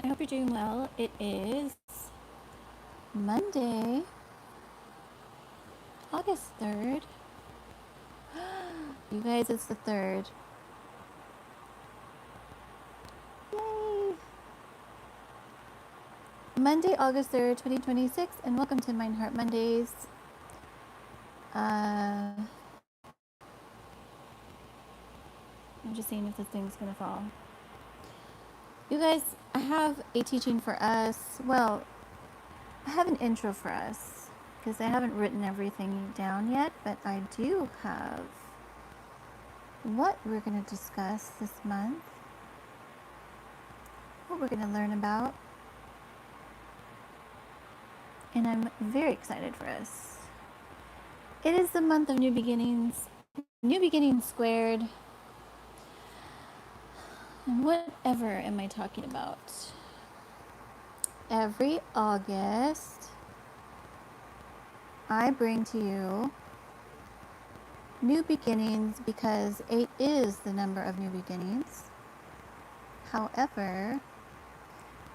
I hope you're doing well. It is Monday, August 3rd. You guys, it's the 3rd. Yay! Monday, August 3rd, 2026, and welcome to Mind Heart Mondays. I'm just seeing if this thing's gonna fall. You guys, I have a teaching for us. Well, I have an intro for us because I haven't written everything down yet, but I do have what we're going to discuss this month, what we're going to learn about, and I'm very excited for us. It is the month of new beginnings squared, and whatever am I talking about? Every August, I bring to you new beginnings because 8 is the number of new beginnings. However,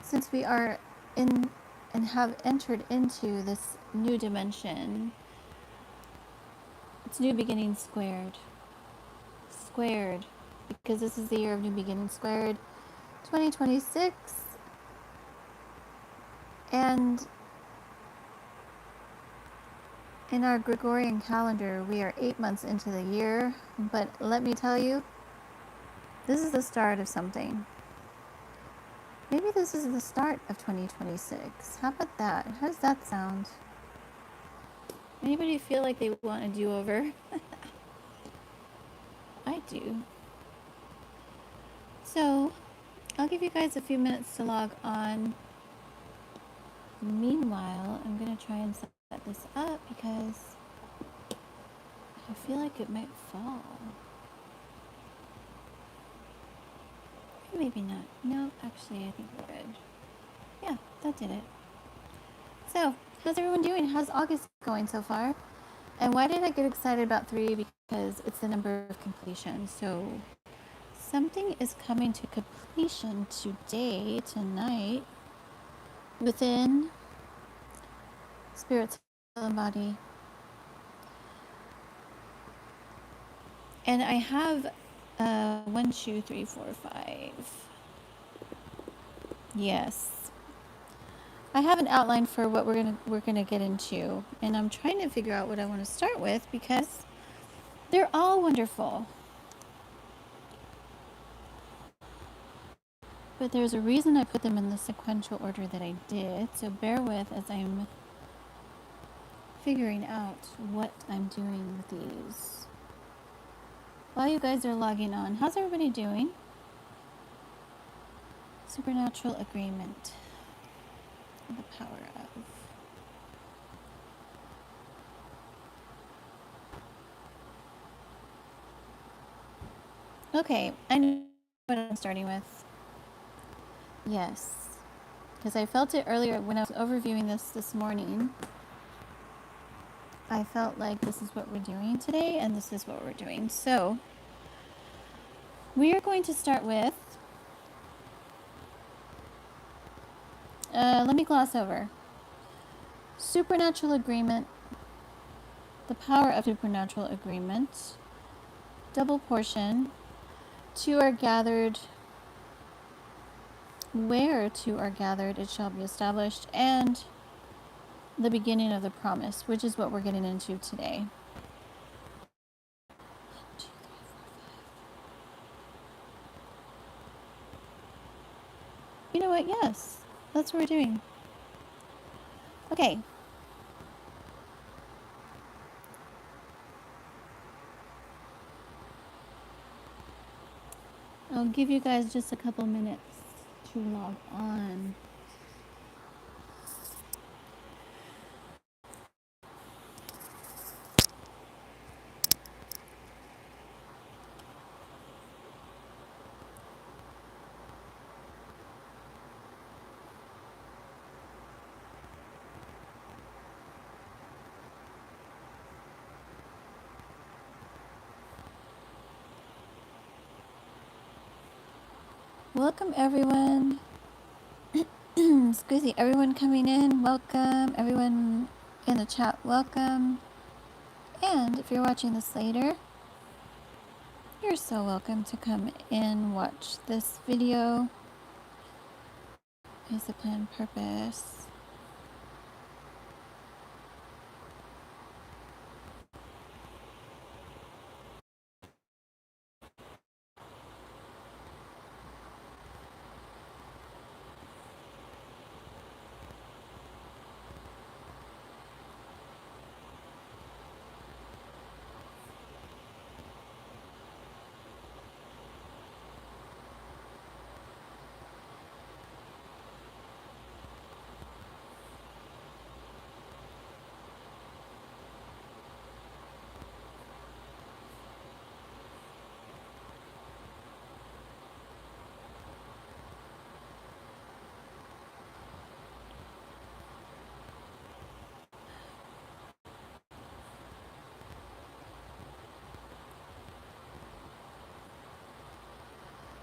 since we are in and have entered into this new dimension, it's new beginnings squared. Squared. Because this is the year of new beginnings squared, 2026. And in our Gregorian calendar, we are 8 months into the year. But let me tell you, this is the start of something. Maybe this is the start of 2026. How about that? How does that sound? Anybody feel like they want a do-over? I do. So, I'll give you guys a few minutes to log on. Meanwhile, I'm going to try and set this up because I feel like it might fall. Maybe not. No, actually, I think we're good. Yeah, that did it. So, how's everyone doing? How's August going so far? And why did I get excited about 3? Because it's the number of completion. So, something is coming to completion today, tonight, within spirit, soul, and body. And I have 1, 2, 3, 4, 5. Yes. I have an outline for what we're gonna get into, and I'm trying to figure out what I want to start with because they're all wonderful. But there's a reason I put them in the sequential order that I did, so bear with as I'm figuring out what I'm doing with these. While you guys are logging on, how's everybody doing? Supernatural agreement. The power of. Okay, I know what I'm starting with. Yes, because I felt it earlier when I was overviewing this morning. I felt like this is what we're doing today, and this is what we're doing. So, we are going to start with, let me gloss over. Supernatural agreement, the power of supernatural agreement, double portion, 2 are gathered, where 2 are gathered, it shall be established, and the beginning of the promise, which is what we're getting into today. 1, 2, 3, 4, 5. You know what? Yes, that's what we're doing. Okay. I'll give you guys just a couple minutes to log on. Welcome, everyone. Squeezy, everyone coming in, welcome. Everyone in the chat, welcome. And if you're watching this later, you're so welcome to come and watch this video. Is the plan purpose?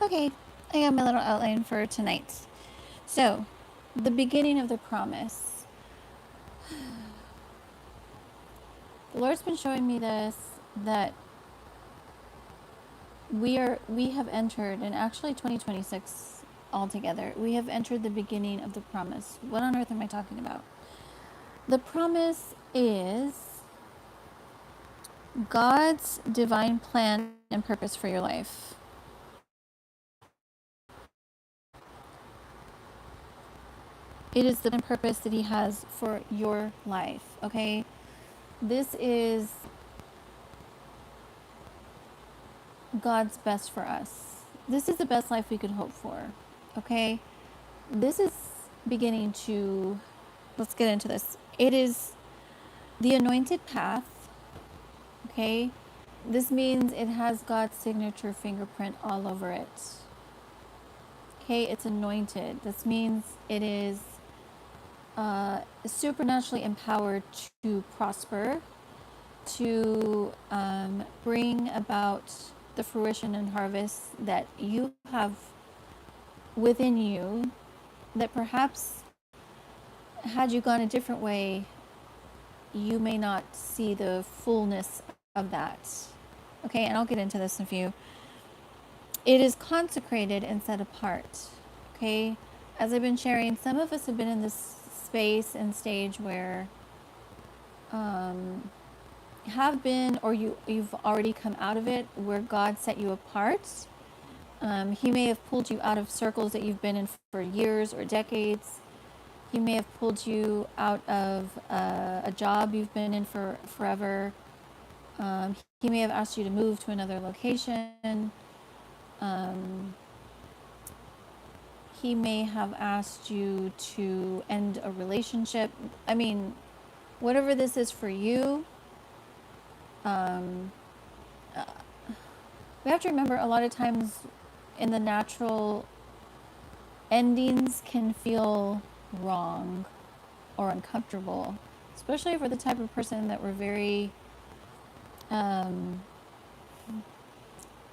Okay, I got my little outline for tonight. So, the beginning of the promise. The Lord's been showing me this, that we have entered, and actually 2026 altogether, we have entered the beginning of the promise. What on earth am I talking about? The promise is God's divine plan and purpose for your life. It is the purpose that He has for your life, okay? This is God's best for us. This is the best life we could hope for, okay? This is beginning to, let's get into this. It is the anointed path, okay? This means it has God's signature fingerprint all over it. Okay, it's anointed. This means it is supernaturally empowered to prosper, to bring about the fruition and harvest that you have within you, that perhaps had you gone a different way, you may not see the fullness of that. Okay, and I'll get into this in a few. It is consecrated and set apart. Okay, as I've been sharing, some of us have been in this space and stage where have been, or you've already come out of it, where God set you apart. He may have pulled you out of circles that you've been in for years or decades. He may have pulled you out of a job you've been in for forever. He may have asked you to move to another location. He may have asked you to end a relationship. I mean, whatever this is for you, we have to remember a lot of times in the natural, endings can feel wrong or uncomfortable, especially for the type of person that we're very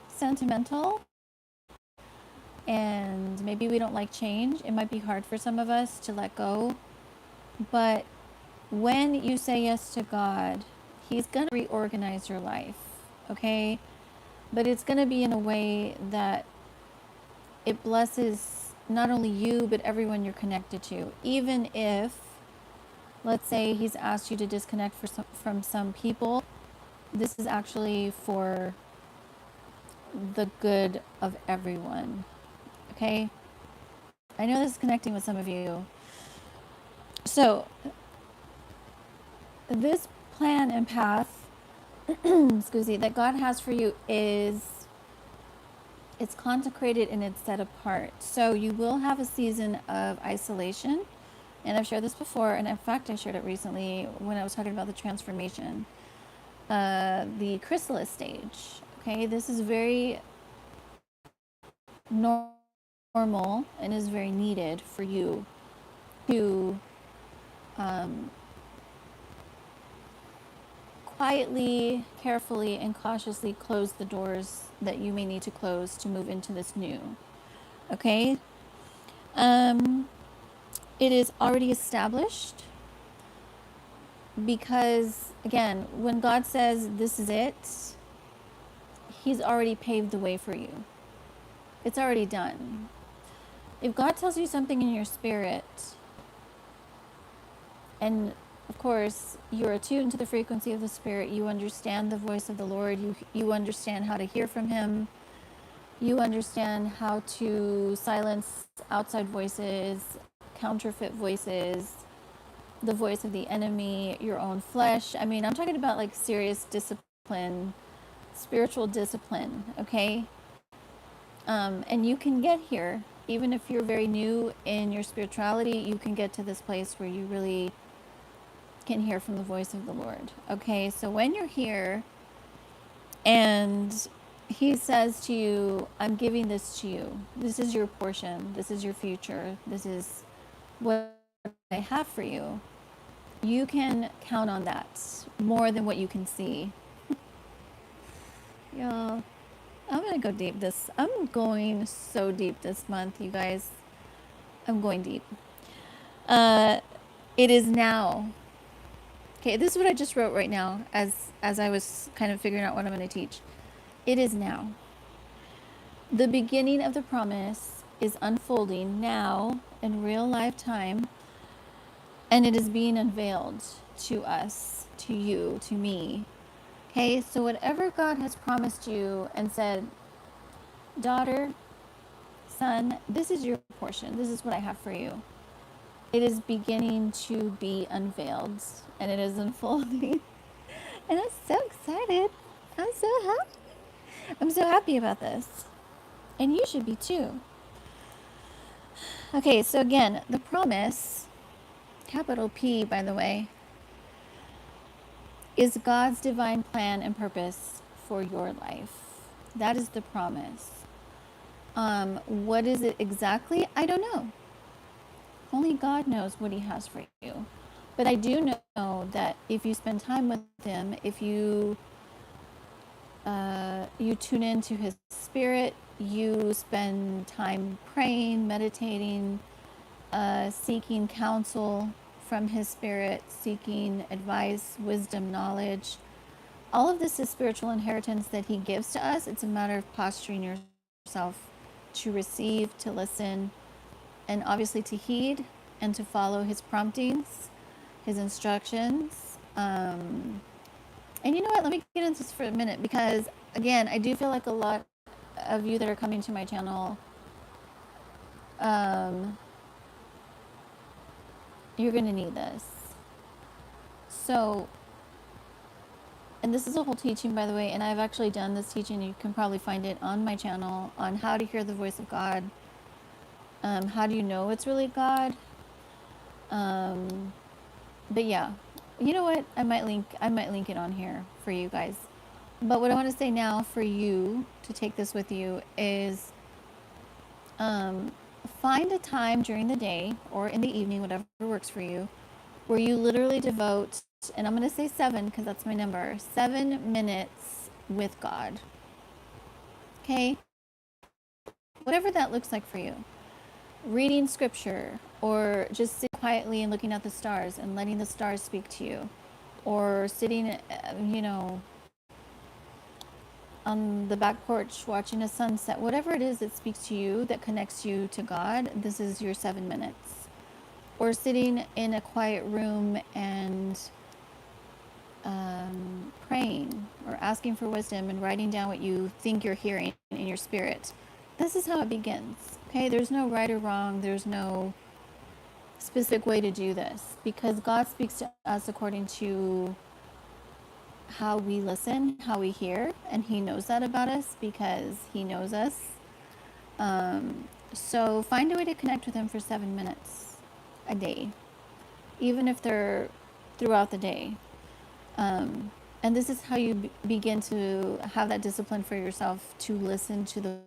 sentimental, and maybe we don't like change. It might be hard for some of us to let go, but when you say yes to God, He's going to reorganize your life, okay? But it's going to be in a way that it blesses not only you, but everyone you're connected to. Even if, let's say, He's asked you to disconnect from some people, this is actually for the good of everyone, okay? I know this is connecting with some of you. So, this plan and path, excuse me, that God has for you it's consecrated and it's set apart. So you will have a season of isolation. And I've shared this before, and in fact, I shared it recently when I was talking about the transformation, the chrysalis stage. Okay, this is very normal and is very needed for you to quietly, carefully, and cautiously close the doors that you may need to close to move into this new. Okay? It is already established because, again, when God says this is it, He's already paved the way for you. It's already done. If God tells you something in your spirit, and of course, you're attuned to the frequency of the Spirit, you understand the voice of the Lord, you understand how to hear from Him, you understand how to silence outside voices, counterfeit voices, the voice of the enemy, your own flesh. I mean, I'm talking about like serious discipline, spiritual discipline, okay? And you can get here, even if you're very new in your spirituality, you can get to this place where you really can hear from the voice of the Lord. Okay, so when you're here and He says to you, I'm giving this to you, this is your portion, this is your future, this is what I have for you, you can count on that more than what you can see. Y'all, I'm gonna go deep I'm going so deep this month, you guys. I'm going deep. It is now. Okay, this is what I just wrote right now as I was kind of figuring out what I'm going to teach. It is now. The beginning of the promise is unfolding now in real life time, and it is being unveiled to us, to you, to me. Okay, so whatever God has promised you and said, daughter, son, this is your portion, this is what I have for you. It is beginning to be unveiled, and it is unfolding. And I'm so excited. I'm so happy about this. And you should be too. Okay, so again, the promise, capital P, by the way, is God's divine plan and purpose for your life. That is the promise. What is it exactly? I don't know. Only God knows what He has for you. But I do know that if you spend time with Him, if you tune into His Spirit, you spend time praying, meditating, seeking counsel from His Spirit, seeking advice, wisdom, knowledge. All of this is spiritual inheritance that He gives to us. It's a matter of posturing yourself to receive, to listen, and obviously to heed and to follow His promptings, His instructions. And you know what? Let me get into this for a minute because, again, I do feel like a lot of you that are coming to my channel, you're going to need this. So, and this is a whole teaching, by the way, and I've actually done this teaching. You can probably find it on my channel on how to hear the voice of God. How do you know it's really God? But yeah, you know what? I might link it on here for you guys. But what I want to say now for you to take this with you is find a time during the day or in the evening, whatever works for you, where you literally devote, and I'm going to say 7 because that's my number, 7 minutes with God. Okay? Whatever that looks like for you. Reading scripture, or just sitting quietly and looking at the stars and letting the stars speak to you, or sitting, on the back porch watching a sunset, whatever it is that speaks to you, that connects you to God, this is your 7 minutes. Or sitting in a quiet room and praying or asking for wisdom and writing down what you think you're hearing in your spirit. This is how it begins. Okay, there's no right or wrong. There's no specific way to do this because God speaks to us according to how we listen, how we hear, and He knows that about us because He knows us. So find a way to connect with Him for 7 minutes a day, even if they're throughout the day. And this is how you begin to have that discipline for yourself to listen to the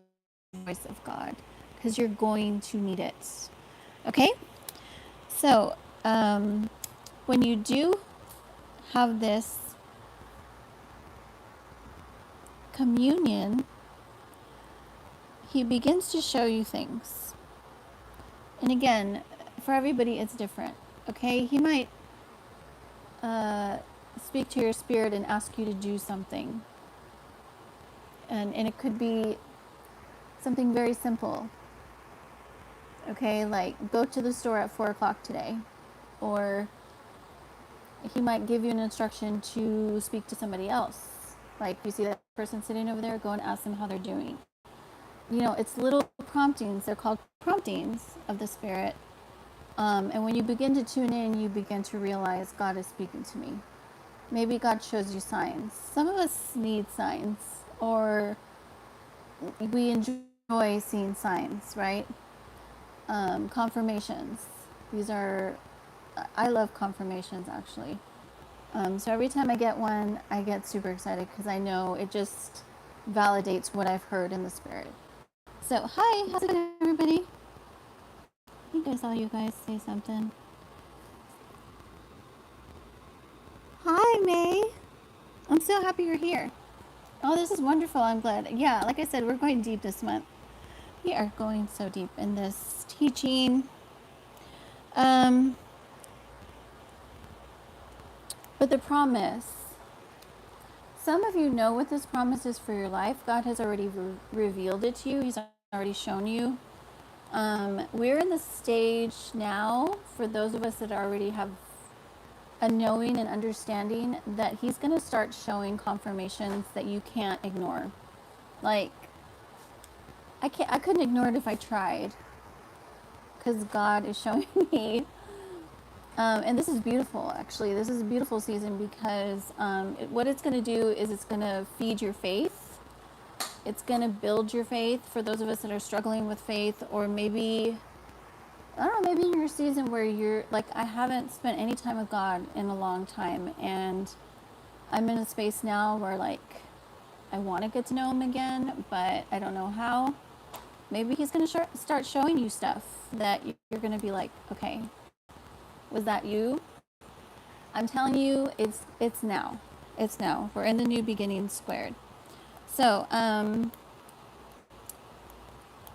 voice of God, because you're going to need it. Okay? So, when you do have this communion, He begins to show you things. And again, for everybody, it's different. Okay, he might speak to your spirit and ask you to do something, and it could be something very simple. Okay, like go to the store at 4 o'clock today, or he might give you an instruction to speak to somebody else. Like you see that person sitting over there, go and ask them how they're doing. You know, it's little promptings. They're called promptings of the spirit. And when you begin to tune in, you begin to realize God is speaking to me. Maybe God shows you signs. Some of us need signs, or we enjoy seeing signs, right? Confirmations. These are, I love confirmations actually. So every time I get one, I get super excited because I know it just validates what I've heard in the spirit. So, hi, how's it going, everybody? I think I saw you guys say something. Hi, May. I'm so happy you're here. Oh, this is wonderful. I'm glad. Yeah, like I said, we're going deep this month. We are going so deep in this teaching. But the promise, some of you know what this promise is for your life. God has already revealed it to you. He's already shown you. We're in the stage now, for those of us that already have a knowing and understanding, that he's going to start showing confirmations that you can't ignore. Like, I couldn't ignore it if I tried, because God is showing me. And this is beautiful, actually. This is a beautiful season because what it's going to do is it's going to feed your faith. It's going to build your faith for those of us that are struggling with faith, or maybe, I don't know, maybe in your season where you're like, I haven't spent any time with God in a long time, and I'm in a space now where, like, I want to get to know him again, but I don't know how. Maybe he's going to start showing you stuff that you're going to be like, okay, was that you? I'm telling you, it's now. It's now. We're in the new beginning squared. So,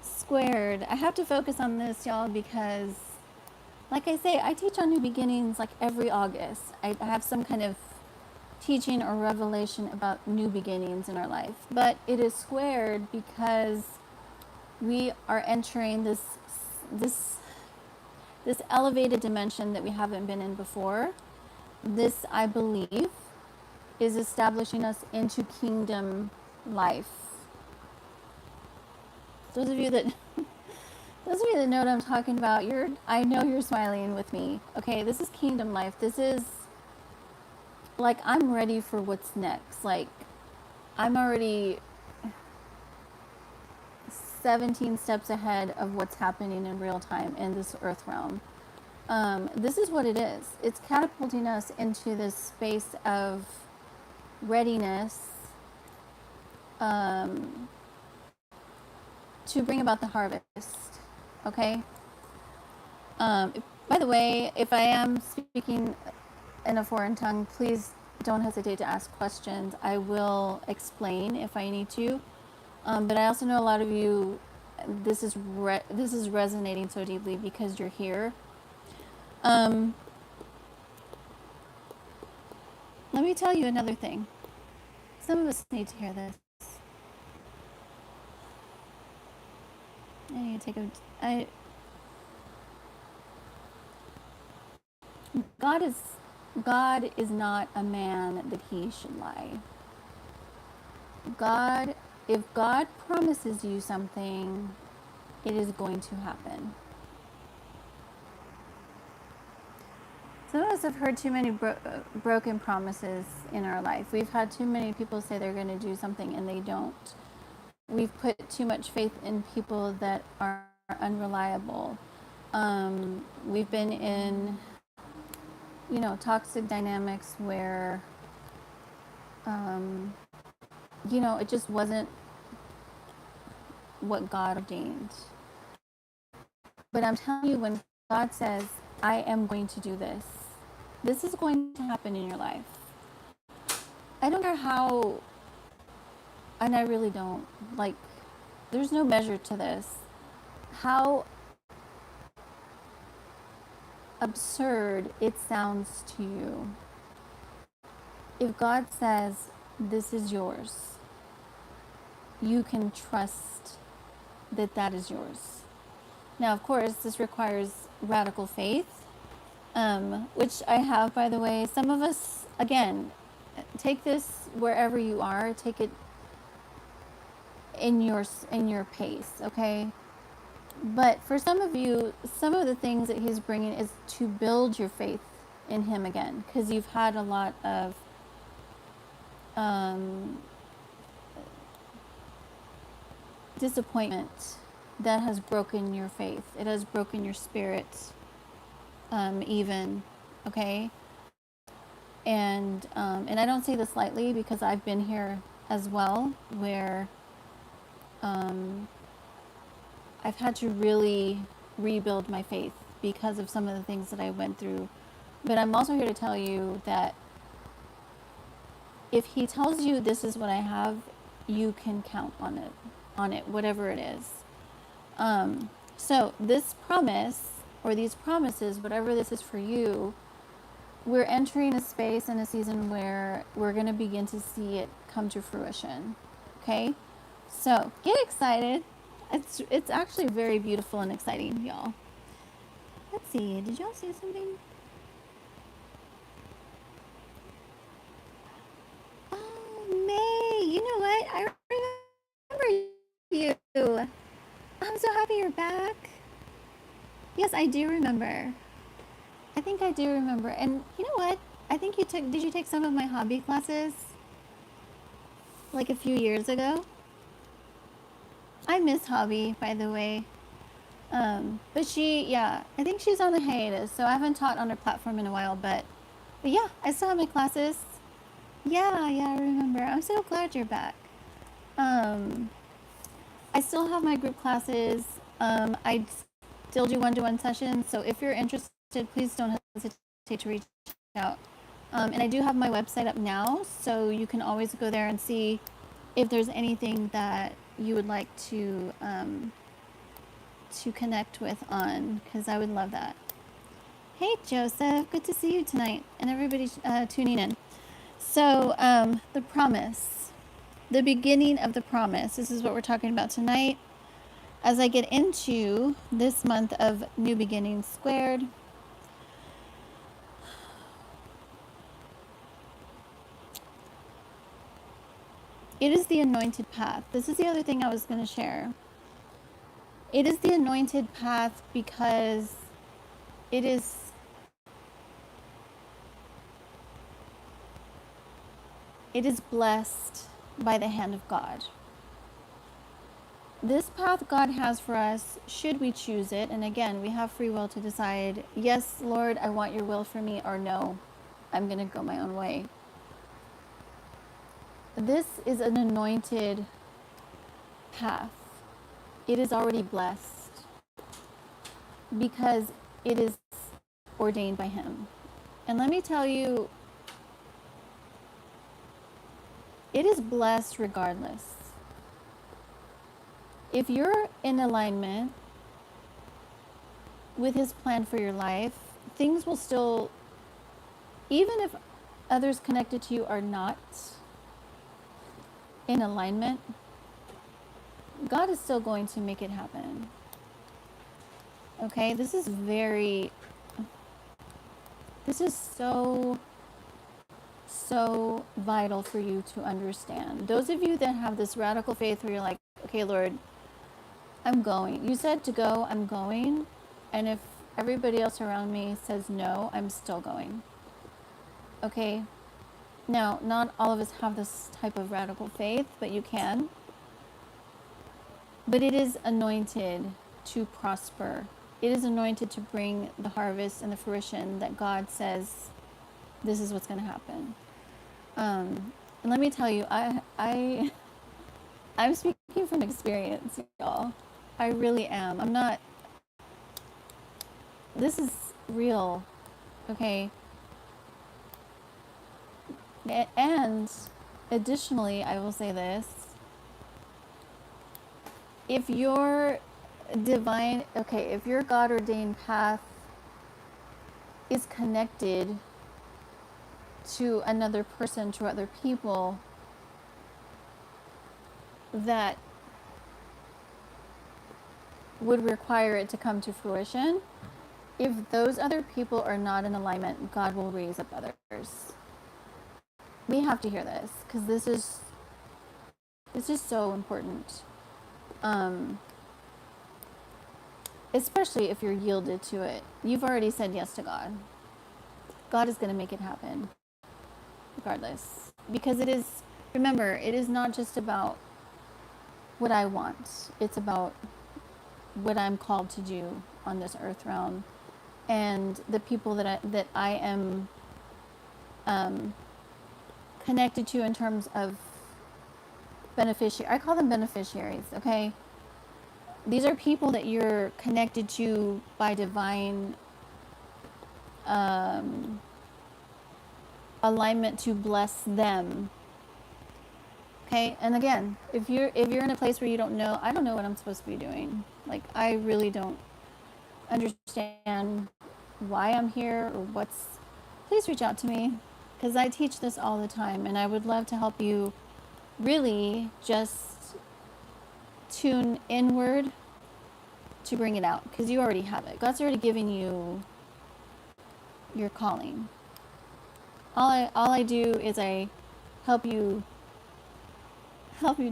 squared. I have to focus on this, y'all, because, like I say, I teach on new beginnings like every August. I have some kind of teaching or revelation about new beginnings in our life. But it is squared because we are entering this elevated dimension that we haven't been in before. This, I believe, is establishing us into kingdom life. Those of you that know what I'm talking about, I know you're smiling with me. Okay, this is kingdom life. This is like, I'm ready for what's next. Like, I'm already 17 steps ahead of what's happening in real time in this earth realm. This is what it is. It's catapulting us into this space of readiness to bring about the harvest. Okay? By the way, if I am speaking in a foreign tongue, please don't hesitate to ask questions. I will explain if I need to. But I also know a lot of you, this is resonating so deeply because you're here. Let me tell you another thing. Some of us need to hear this. I need to take God is not a man that he should lie. If God promises you something, it is going to happen. Some of us have heard too many broken promises in our life. We've had too many people say they're going to do something and they don't. We've put too much faith in people that are unreliable. We've been in, toxic dynamics where, it just wasn't what God ordained. But I'm telling you, when God says, I am going to do this, this is going to happen in your life. I don't care how, and I really don't, like, there's no measure to this. How absurd it sounds to you, if God says, this is yours, you can trust that that is yours. Now, of course, this requires radical faith, which I have, by the way. Some of us, again, take this wherever you are. Take it in your pace, okay? But for some of you, some of the things that he's bringing is to build your faith in him again, because you've had a lot of disappointment that has broken your faith. It has broken your spirit, even, okay? And I don't say this lightly because I've been here as well, where I've had to really rebuild my faith because of some of the things that I went through. But I'm also here to tell you that if he tells you this is what I have, you can count on it, whatever it is. So this promise, or these promises, whatever this is for you, we're entering a space and a season where we're going to begin to see it come to fruition. Okay? So get excited. It's actually very beautiful and exciting, y'all. Let's see. Did y'all see something? Oh, May. You know what? I remember you. I'm so happy you're back. Yes, I do remember. I think I do remember. And you know what? I think did you take some of my hobby classes? Like a few years ago? I miss hobby, by the way. But I think she's on a hiatus, so I haven't taught on her platform in a while, but yeah, I still have my classes. Yeah, I remember. I'm so glad you're back. I still have my group classes. I still do one-to-one sessions, so if you're interested, please don't hesitate to reach out. And I do have my website up now, so you can always go there and see if there's anything that you would like to connect with on, because I would love that. Hey Joseph, good to see you tonight, and everybody tuning in. So the promise, the beginning of the promise, this is what we're talking about tonight. As I get into this month of New Beginnings Squared, it is the anointed path. This is the other thing I was going to share. It is the anointed path because it is blessed by the hand of God. This path God has for us, should we choose it, and again, we have free will to decide, yes, Lord, I want your will for me, or no, I'm going to go my own way. This is an anointed path. It is already blessed because it is ordained by him. And let me tell you, it is blessed regardless. If you're in alignment with his plan for your life, things will still, even if others connected to you are not in alignment, God is still going to make it happen. Okay, this is so vital for you to understand. Those of you that have this radical faith where you're like, okay, Lord, I'm going. You said to go, I'm going. And if everybody else around me says no, I'm still going. Okay? Now, not all of us have this type of radical faith, but you can. But it is anointed to prosper. It is anointed to bring the harvest and the fruition that God says this is what's going to happen. And let me tell you, I'm speaking from experience, y'all. I really am. I'm not, this is real, okay? And additionally, I will say this. If your if your God-ordained path is connected to another person, to other people, that would require it to come to fruition, if those other people are not in alignment, God will raise up others. We have to hear this, because this is so important. Especially if you're yielded to it. You've already said yes to God. God is going to make it happen, regardless. Because it is, remember, it is not just about what I want. It's about what I'm called to do on this earth realm, and the people that I am connected to in terms of beneficiary. I call them beneficiaries, okay? These are people that you're connected to by divine alignment to bless them. Okay, and again, if you're in a place where you don't know, I don't know what I'm supposed to be doing. Like, I really don't understand why I'm here or what's. Please reach out to me, because I teach this all the time, and I would love to help you really just tune inward to bring it out, because you already have it. God's already given you your calling. All I do is I help you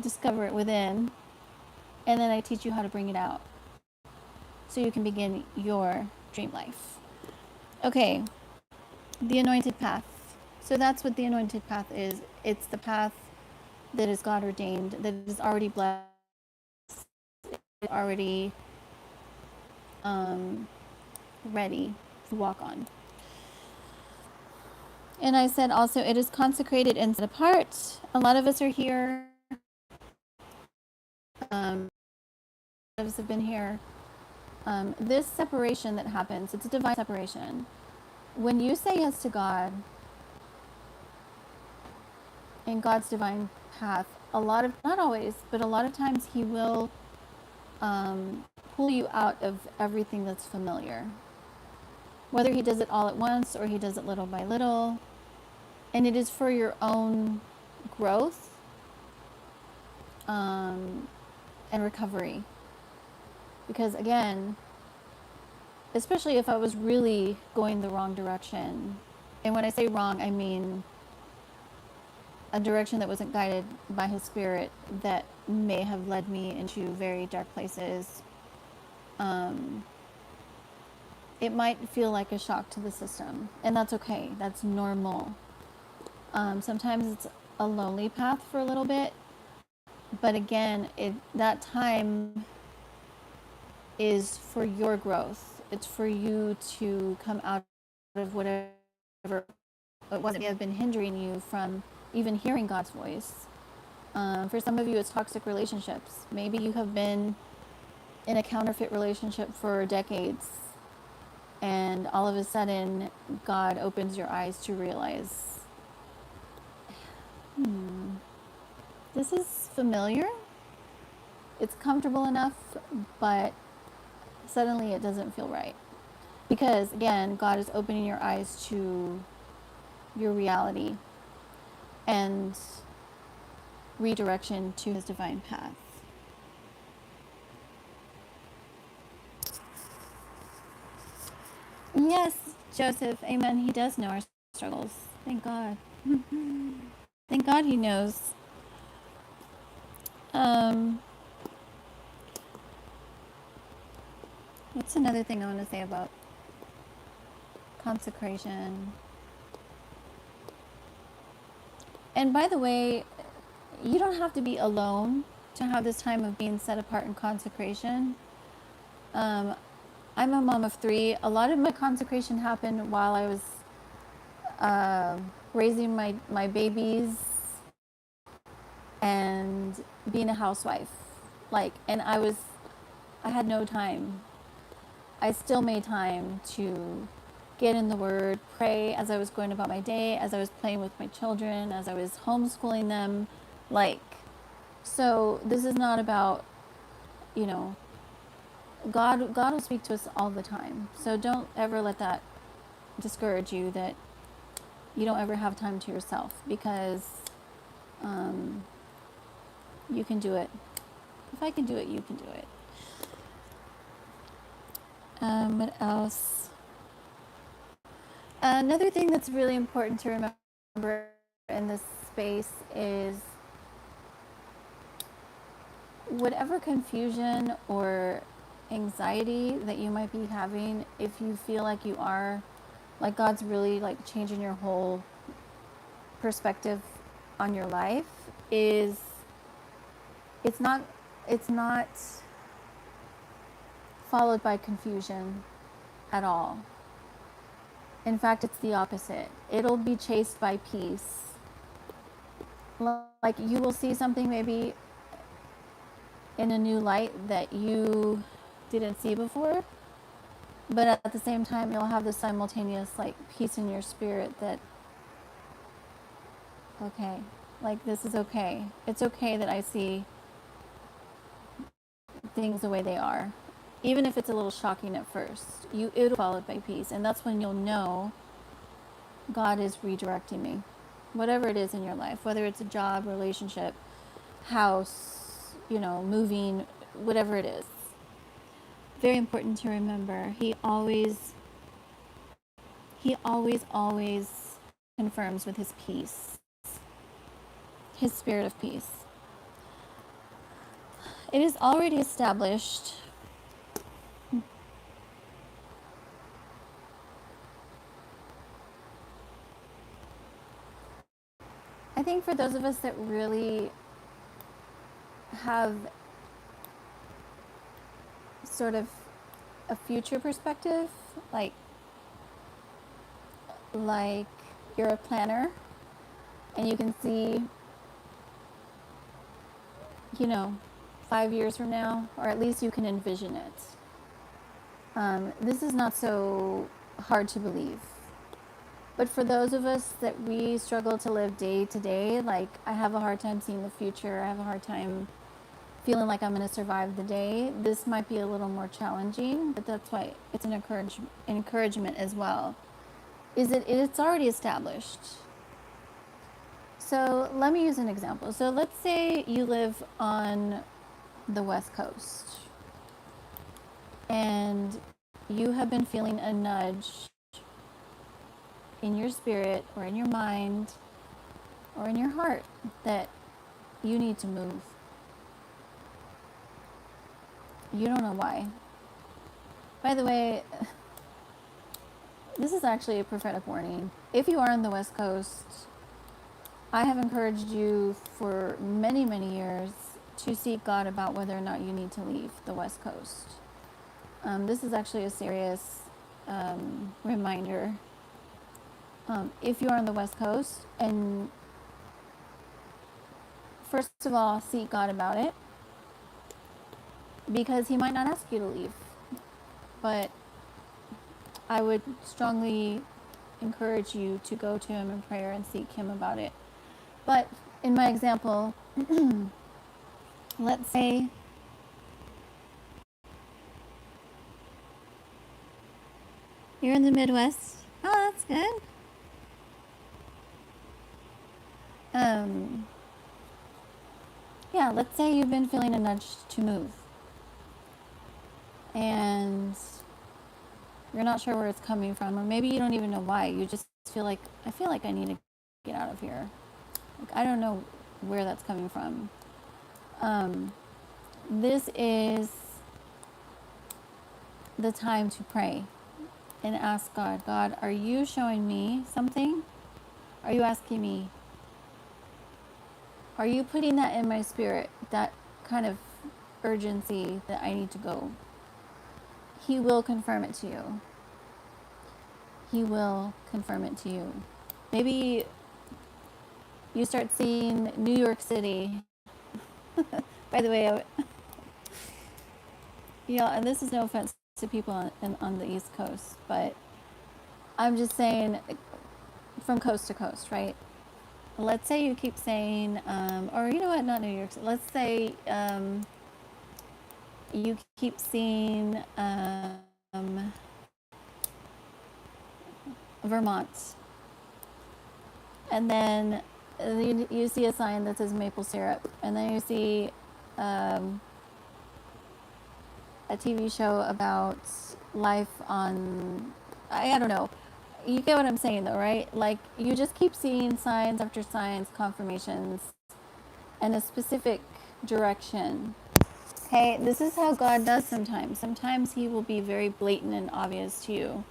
discover it within, and then I teach you how to bring it out so you can begin your dream life. Okay, the anointed path. So that's what the anointed path is. It's the path that is God ordained, that is already blessed, already ready to walk on. And I said also, it is consecrated and set apart. A lot of us are here. A lot of us have been here. This separation that happens, it's a divine separation. When you say yes to God in God's divine path, a lot of, not always, but a lot of times He will pull you out of everything that's familiar. Whether He does it all at once or He does it little by little. And it is for your own growth and recovery. Because again, especially if I was really going the wrong direction, and when I say wrong, I mean a direction that wasn't guided by His Spirit, that may have led me into very dark places, it might feel like a shock to the system. And that's okay. That's normal. Sometimes it's a lonely path for a little bit, but again, that time is for your growth. It's for you to come out of whatever it was that may have been hindering you from even hearing God's voice. For some of you, it's toxic relationships. Maybe you have been in a counterfeit relationship for decades, and all of a sudden, God opens your eyes to realize, this is familiar. It's comfortable enough, but suddenly it doesn't feel right. Because again, God is opening your eyes to your reality and redirection to His divine path. Yes, Joseph, amen. He does know our struggles. Thank God. Thank God He knows. What's another thing I want to say about consecration? And by the way, you don't have to be alone to have this time of being set apart in consecration. I'm a mom of 3. A lot of my consecration happened while I was raising my babies and being a housewife. And I had no time. I still made time to get in the Word, pray as I was going about my day, as I was playing with my children, as I was homeschooling them. So this is not about, God will speak to us all the time. So don't ever let that discourage you that you don't ever have time to yourself, because you can do it. If I can do it, you can do it. What else? Another thing that's really important to remember in this space is whatever confusion or anxiety that you might be having, if you feel like you are, like God's really like changing your whole perspective on your life, is it's not followed by confusion at all. In fact, it's the opposite. It'll be chased by peace. Like you will see something maybe in a new light that you didn't see before, but at the same time you'll have this simultaneous like peace in your spirit that, okay, like this is okay. It's okay that I see things the way they are. Even if it's a little shocking at first, it'll be followed by peace, and that's when you'll know God is redirecting me. Whatever it is in your life, whether it's a job, relationship, house, moving, whatever it is. Very important to remember. He always confirms with his peace, his spirit of peace. It is already established. I think for those of us that really have sort of a future perspective, like you're a planner and you can see, 5 years from now, or at least you can envision it. This is not so hard to believe. But for those of us that we struggle to live day to day, like I have a hard time seeing the future, I have a hard time feeling like I'm going to survive the day, this might be a little more challenging, but that's why it's an encouragement as well. It's already established. So let me use an example. So let's say you live on the West Coast and you have been feeling a nudge in your spirit or in your mind or in your heart that you need to move. You don't know why. By the way, this is actually a prophetic warning. If you are on the West Coast, I have encouraged you for many, many years to seek God about whether or not you need to leave the West Coast. This is actually a serious reminder. If you are on the West Coast, and first of all, seek God about it, because he might not ask you to leave. But I would strongly encourage you to go to him in prayer and seek him about it. But in my example, let's say you're in the Midwest. Oh, that's good. Yeah, let's say you've been feeling a nudge to move. And you're not sure where it's coming from, or maybe you don't even know why. You just feel like, I feel like I need to get out of here. Like, I don't know where that's coming from. This is the time to pray and ask God, God, are you showing me something? Are you asking me? Are you putting that in my spirit, that kind of urgency that I need to go? He will confirm it to you. He will confirm it to you. Maybe you start seeing New York City. By the way, and this is no offense to people on the East Coast, but I'm just saying from coast to coast, right? Let's say you keep saying, or you know what, not New York City. Let's say you keep seeing, Vermont. And then you see a sign that says maple syrup. And then you see um, a TV show about life on, I don't know. You get what I'm saying though, right? Like you just keep seeing signs after signs, confirmations, and a specific direction. Okay, this is how God does sometimes. Sometimes He will be very blatant and obvious to you.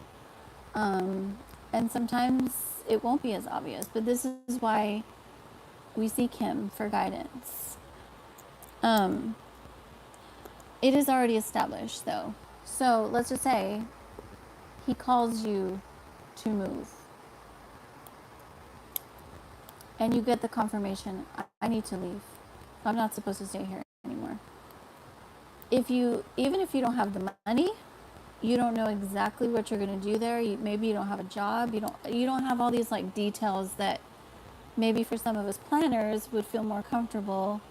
And sometimes it won't be as obvious, but this is why we seek Him for guidance. It is already established though. So let's just say He calls you to move. And you get the confirmation, I need to leave. I'm not supposed to stay here anymore. Even if you don't have the money, you don't know exactly what you're going to do there. Maybe you don't have a job. You don't have all these like details that maybe for some of us planners would feel more comfortable.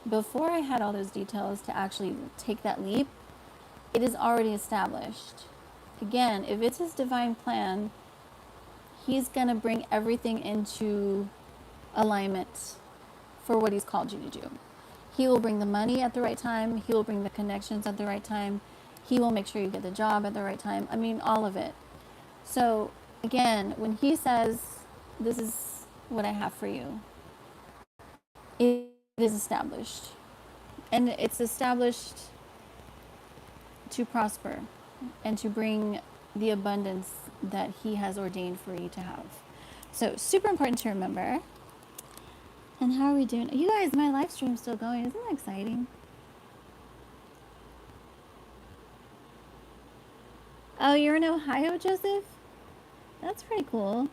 Before I had all those details to actually take that leap, it is already established. Again, if it's His divine plan, He's going to bring everything into alignment for what He's called you to do. He will bring the money at the right time. He will bring the connections at the right time. He will make sure you get the job at the right time. I mean, all of it. So again, when He says, this is what I have for you, it is established. And it's established to prosper and to bring the abundance that He has ordained for you to have. So super important to remember. And how are we doing? You guys, my live stream's still going. Isn't that exciting? Oh, you're in Ohio, Joseph? That's pretty cool.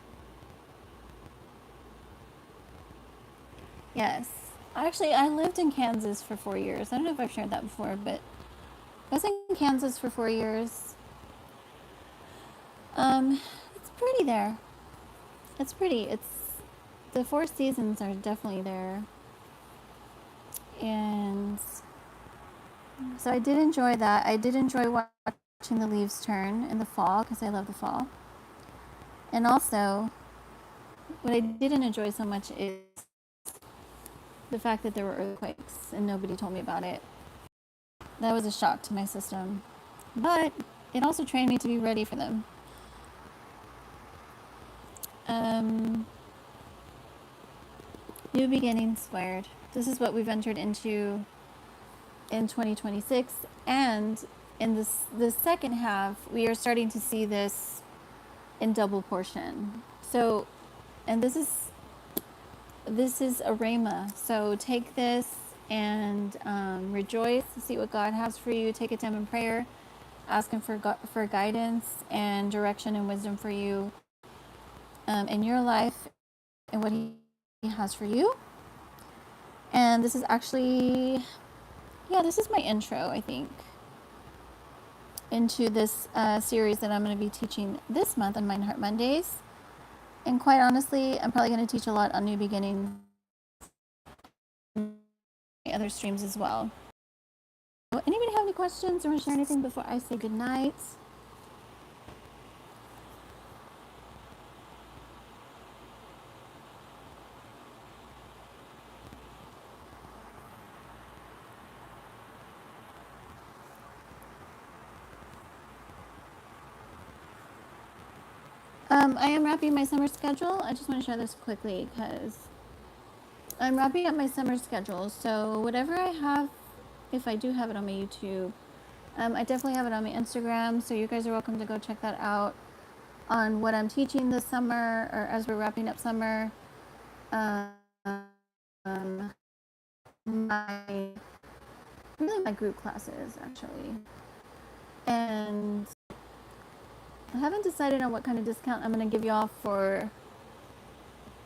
Yes. Actually, I lived in Kansas for 4 years. I don't know if I've shared that before, but I was in Kansas for 4 years. It's pretty there. It's pretty. The 4 seasons are definitely there. And so I did enjoy that. I did enjoy watching the leaves turn in the fall because I love the fall. And also, what I didn't enjoy so much is the fact that there were earthquakes and nobody told me about it. That was a shock to my system. But it also trained me to be ready for them. New beginnings squared. This is what we've entered into in 2026. And in the second half, we are starting to see this in double portion. So, and this is a rhema. So take this and rejoice, see what God has for you. Take a time in prayer, ask Him for guidance and direction and wisdom for you in your life and what He has for you. And this is actually, this is my intro, I think, into this series that I'm going to be teaching this month on Mind Heart Mondays. And quite honestly, I'm probably going to teach a lot on new beginnings, other streams as well. Anybody have any questions or want to share anything before I say goodnight? I am wrapping my summer schedule. I just want to share this quickly because I'm wrapping up my summer schedule. So whatever I have, if I do have it on my YouTube, I definitely have it on my Instagram. So you guys are welcome to go check that out on what I'm teaching this summer or as we're wrapping up summer. My group classes actually. And I haven't decided on what kind of discount I'm going to give y'all for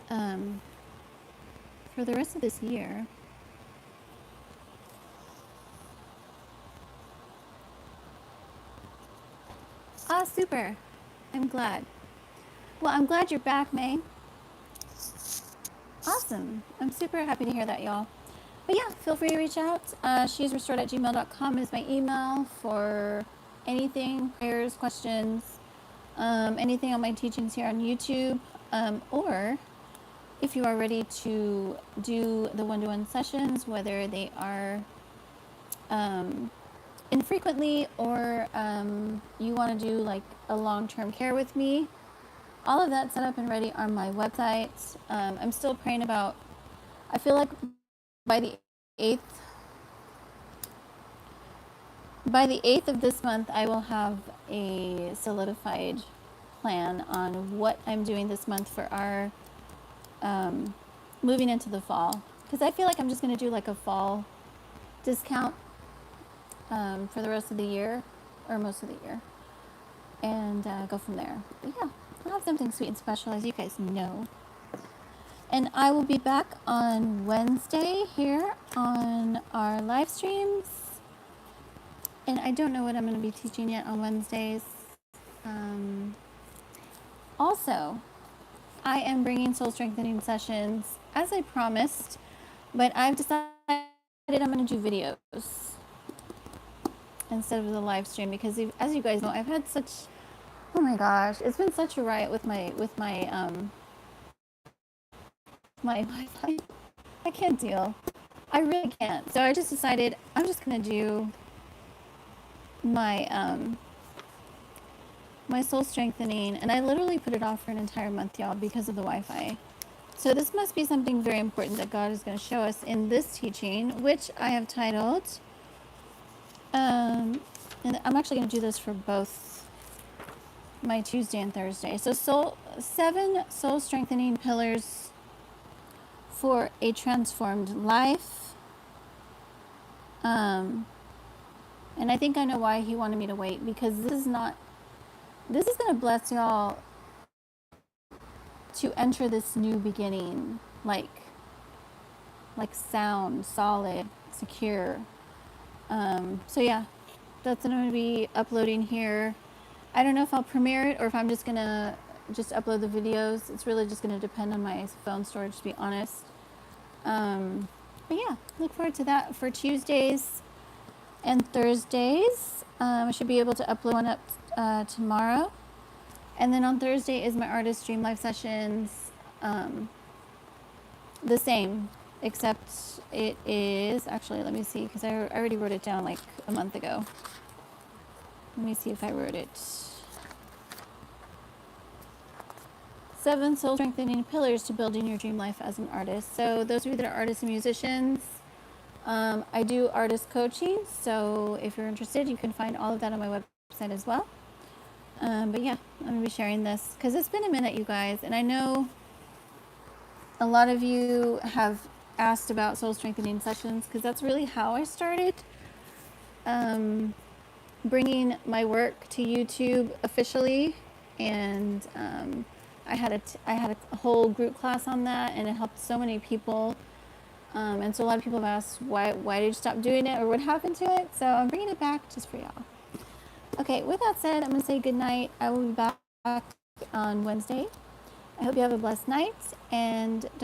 the rest of this year. Ah, super. I'm glad. Well, I'm glad you're back, May. Awesome. I'm super happy to hear that, y'all. But yeah, feel free to reach out. shesrestored@gmail.com is my email for anything, prayers, questions. anything on my teachings here on YouTube, or if you are ready to do the one-to-one sessions, whether they are infrequently or you want to do like a long-term care with me, all of that set up and ready on my website. I'm still praying about, I feel like by the 8th, of this month, I will have a solidified plan on what I'm doing this month for our moving into the fall. Because I feel like I'm just going to do like a fall discount for the rest of the year, or most of the year, and go from there. But yeah, I'll have something sweet and special, as you guys know. And I will be back on Wednesday here on our live streams. And I don't know what I'm going to be teaching yet on Wednesdays. Also, I am bringing soul strengthening sessions as I promised, but I've decided I'm going to do videos instead of the live stream, because as you guys know, I've had such, oh my gosh, it's been such a riot with my Wi-Fi. I can't deal. I really can't. So I just decided I'm just going to do my my soul strengthening, and I literally put it off for an entire month, y'all, because of the Wi-Fi. So this must be something very important that God is going to show us in this teaching, which I have titled, and I'm actually going to do this for both my Tuesday and Thursday. So 7 soul strengthening pillars for a transformed life. And I think I know why he wanted me to wait, because this is going to bless y'all to enter this new beginning, like sound, solid, secure. So yeah, that's what I'm going to be uploading here. I don't know if I'll premiere it or if I'm just going to upload the videos. It's really just going to depend on my phone storage, to be honest. But yeah, look forward to that for Tuesdays and Thursdays. I should be able to upload one up tomorrow. And then on Thursday is my Artist Dream Life sessions. The same, except it is, actually, let me see, because I already wrote it down like a month ago. Let me see if I wrote it. 7 soul strengthening pillars to building your dream life as an artist. So those of you that are artists and musicians, I do artist coaching. So if you're interested, you can find all of that on my website as well. But yeah, I'm going to be sharing this because it's been a minute, you guys. And I know a lot of you have asked about soul strengthening sessions, because that's really how I started bringing my work to YouTube officially. And I had a whole group class on that, and it helped so many people. And so a lot of people have asked, why did you stop doing it, or what happened to it? So I'm bringing it back just for y'all. Okay, with that said, I'm going to say good night. I will be back on Wednesday. I hope you have a blessed night, and don't